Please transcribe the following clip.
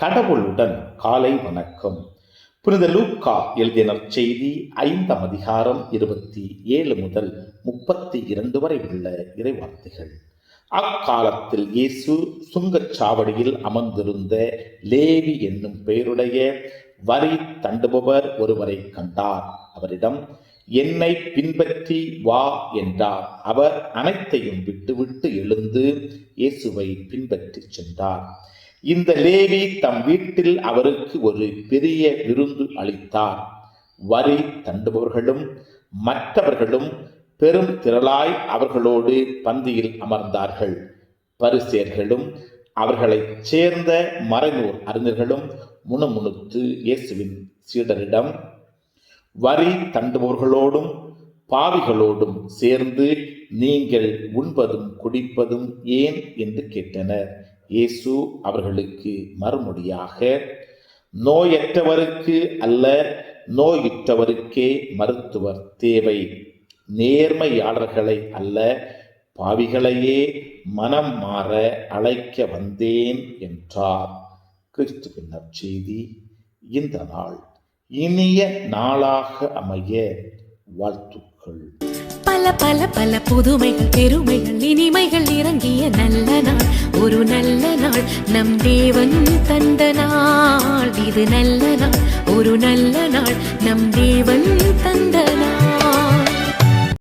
கடவுளுடன் காலை வணக்கம். புனித லூக்கா எழுதிய நற்செய்தி 5ஆம் அதிகாரம் 27 முதல் 32 வரை உள்ள இறைவார்த்தைகள். அக்காலத்தில் இயேசு சுங்கச்சாவடியில் அமர்ந்திருந்த லேவி என்னும் பெயருடைய வரி தண்டுபவர் ஒருவரை கண்டார். அவரிடம், என்னை பின்பற்றி வா என்றார். அவர் அனைத்தையும் விட்டுவிட்டு எழுந்து இயேசுவை பின்பற்றி சென்றார். இந்த லேவி தம் வீட்டில் அவருக்கு ஒரு பெரிய விருந்து அளித்தார். வரி தண்டுபவர்களும் மற்றவர்களும் பெரும் திரளாய் அவர்களோடு பந்தியில் அமர்ந்தார்கள். பரிசேயர்களும் அவர்களைச் சேர்ந்த மறைநூல் அறிஞர்களும் முணுமுணுத்து இயேசுவின் சீடரிடம், வரி தண்டுபவர்களோடும் பாவிகளோடும் சேர்ந்து நீங்கள் உண்பதும் குடிப்பதும் ஏன் என்று கேட்டனர். இயேசு அவர்களுக்கு மறுமொழியாக, நோயற்றவருக்கு அல்ல, நோயுற்றவருக்கே மருத்துவர் தேவை. நேர்மையாளர்களை அல்ல, பாவிகளையே மனம் மாற அழைக்க வந்தேன் என்றார். கிறிஸ்துவின் நற்செய்தி. இந்த நாள் இனிய நாளாக அமைய வாழ்த்துக்கள். பல பல பல புதுமைகள், பெருமைகள், இனிமைகள் இறங்கிய நல்ல நாள், ஒரு நல்ல நாள், நம் தேவன் தந்த நாள். இது நல்ல நாள், ஒரு நல்ல நாள், நம் தேவன் தந்த நாள்.